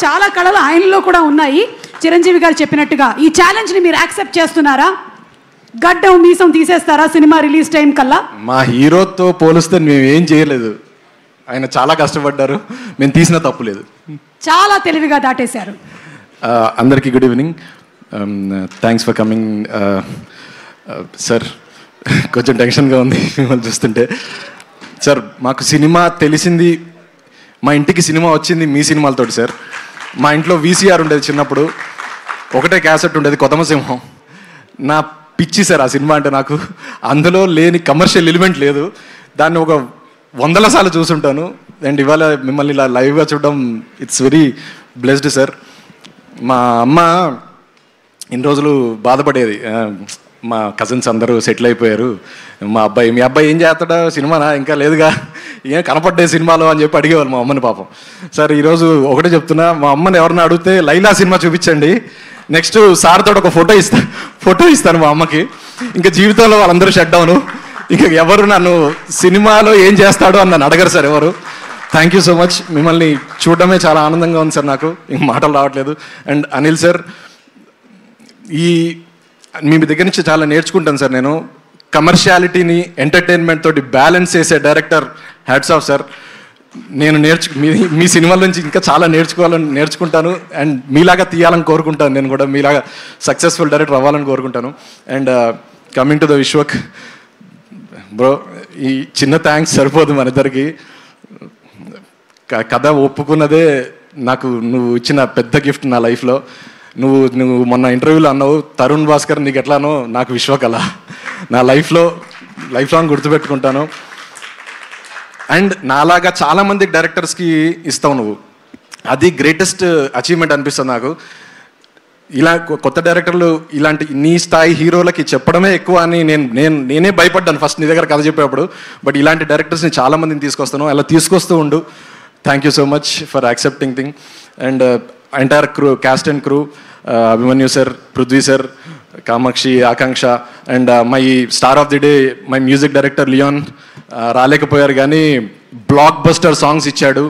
చాలా కళలు ఆయనలో కూడా ఉన్నాయి. చిరంజీవి గారు చెప్పినట్టుగా ఈ ఛాలెంజ్ని మీరు యాక్సెప్ట్ చేస్తున్నారా? గడ్డం మీసం తీసేస్తారా సినిమా రిలీజ్ టైం కల్లా? మా హీరోతో పోలిస్తే మేము ఏం చేయలేదు, ఆయన చాలా కష్టపడ్డారు, మేము తీసిన తప్పు లేదు. చాలా తెలివిగా దాటేశారు. అందరికీ good evening, thanks for coming. Sir కొంచెం టెన్షన్గా ఉంది మిమ్మల్ని చూస్తుంటే. సార్ మాకు సినిమా తెలిసింది, మా ఇంటికి సినిమా వచ్చింది మీ సినిమాలతోటి సార్. మా ఇంట్లో VCR ఉండేది చిన్నప్పుడు, ఒకటే క్యాసెట్ ఉండేది కొత్తమ సింహం. నా పిచ్చి సార్ ఆ సినిమా అంటే నాకు. అందులో లేని కమర్షియల్ ఎలిమెంట్ లేదు, దాన్ని ఒక 100 సార్లు చూసుంటాను. అండ్ ఇవాళ మిమ్మల్ని ఇలా లైవ్గా చూడడం ఇట్స్ వెరీ బ్లెస్డ్ సార్. మా అమ్మ ఇన్ని రోజులు బాధపడేది, మా కజిన్స్ అందరూ సెటిల్ అయిపోయారు, మీ అబ్బాయి ఏం చేస్తాడా, సినిమానా ఇంకా లేదుగా, ఏం కనపడ్డే సినిమాలో అని చెప్పి అడిగేవాళ్ళు మా అమ్మని పాపం. సార్ ఈరోజు ఒకటే చెప్తున్నా, మా అమ్మని ఎవరిని అడిగితే లైలా సినిమా చూపించండి, నెక్స్ట్ సార్తో ఒక ఫోటో ఇస్తాను మా అమ్మకి. ఇంకా జీవితంలో వాళ్ళందరూ షట్ డౌను, ఇంకా ఎవరు నన్ను సినిమాలో ఏం చేస్తాడో అని నన్ను అడగరు సార్ ఎవరు. థ్యాంక్ యూ సో మచ్, మిమ్మల్ని చూడడమే చాలా ఆనందంగా ఉంది సార్, నాకు ఇంక మాటలు రావట్లేదు. అండ్ అనిల్ సార్, మీ దగ్గర నుంచి చాలా నేర్చుకుంటాను సార్ నేను. కమర్షియాలిటీని ఎంటర్టైన్మెంట్ తోటి బ్యాలెన్స్ చేసే డైరెక్టర్, హ్యాట్స్ ఆఫ్ సార్. నేను మీ సినిమాల నుంచి ఇంకా చాలా నేర్చుకుంటాను. అండ్ మీలాగా తీయాలని కోరుకుంటాను, నేను కూడా మీలాగా సక్సెస్ఫుల్ డైరెక్టర్ అవ్వాలని కోరుకుంటాను. And coming to the Vishwak bro, ఈ చిన్న థ్యాంక్స్ సరిపోదు మన ఇద్దరికి. కథ ఒప్పుకున్నదే నాకు నువ్వు ఇచ్చిన పెద్ద గిఫ్ట్ నా లైఫ్లో. నువ్వు మొన్న ఇంటర్వ్యూలో అన్నావు, తరుణ్ భాస్కర్ నీకు ఎట్లానో నాకు విశ్వకళ నా లైఫ్ లాంగ్ గుర్తుపెట్టుకుంటాను. అండ్ నాలాగా చాలామంది డైరెక్టర్స్కి ఇస్తావు నువ్వు, అది గ్రేటెస్ట్ అచీవ్మెంట్ అనిపిస్తుంది నాకు. ఇలా కొత్త డైరెక్టర్లు ఇలాంటి నీ స్థాయి హీరోలకి చెప్పడమే ఎక్కువ అని నేనే భయపడ్డాను ఫస్ట్ నీ దగ్గర కథ చెప్పేటప్పుడు. బట్ ఇలాంటి డైరెక్టర్స్ని చాలామందిని తీసుకొస్తాను, అలా తీసుకొస్తూ ఉండు. Thank you so much for accepting thing. And entire crew, cast and crew, Abhimanyu sir, Prithvi sir, Kamakshi, Akanksha, and my star of the day my music director Leon. రాలేకపోయారు కానీ బ్లాక్ బస్టర్ సాంగ్స్ ఇచ్చాడు,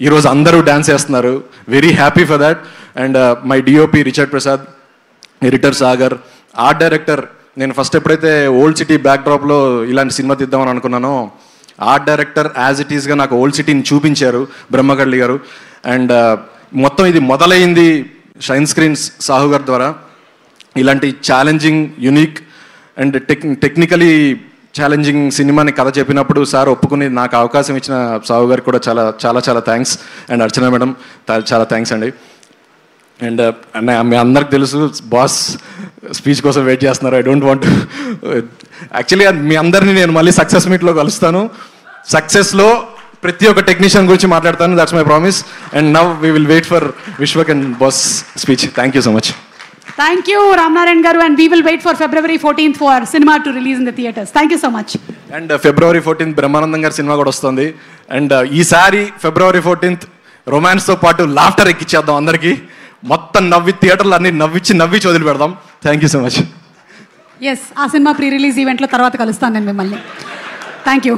ఈరోజు అందరూ డ్యాన్స్ చేస్తున్నారు, very happy for that. And my DOP Richard Prasad, editor Sagar, art director. నేను first ఎప్పుడైతే old city బ్యాక్డ్రాప్లో ఇలాంటి cinema తీద్దామని అనుకున్నానో, ఆర్ట్ డైరెక్టర్ యాజ్ ఇట్ ఈస్గా నాకు ఓల్డ్ సిటీని చూపించారు బ్రహ్మకళ్ళి గారు. అండ్ మొత్తం ఇది మొదలైంది షైన్ స్క్రీన్స్ సాహు గారి ద్వారా. ఇలాంటి challenging, unique and technically challenging సినిమాని కథ చెప్పినప్పుడు సార్ ఒప్పుకుని నాకు అవకాశం ఇచ్చిన సాహు గారికి కూడా చాలా చాలా చాలా థ్యాంక్స్. అండ్ అర్చన మేడం చాలా థ్యాంక్స్ అండి. అండ్ మీ అందరికి తెలుసు బాస్ స్పీచ్ కోసం వెయిట్ చేస్తున్నారు. ఐ డోంట్ వాంట్ యాక్చువల్లీ మీ అందరినీ నేను మళ్ళీ సక్సెస్ మీట్లో కలుస్తాను. సక్సెస్లో ప్రతి ఒక్క టెక్నీషియన్ గురించి మాట్లాడతాను, that's my promise. And now we will wait for Vishwak and boss speech. Thank you so much. Thank you, Ramnarayan garu, and we will wait for February 14th for cinema to release in the theatres. Thank you so much. And February 14th Brahmanandam గారి cinema కూడా వస్తుంది. And ఈసారి February 14th రొమాన్స్తో పాటు laughter ఎక్కిచ్చేద్దాం అందరికీ. మొత్తం థియేటర్లు అన్ని నవ్వి వదిలి పెడదాం. Thank you so much. Yes, ఆ సినిమా ప్రీ రిలీజ్ ఈవెంట్లో తర్వాత కలుస్తాను నేను మిమ్మల్ని. Thank you.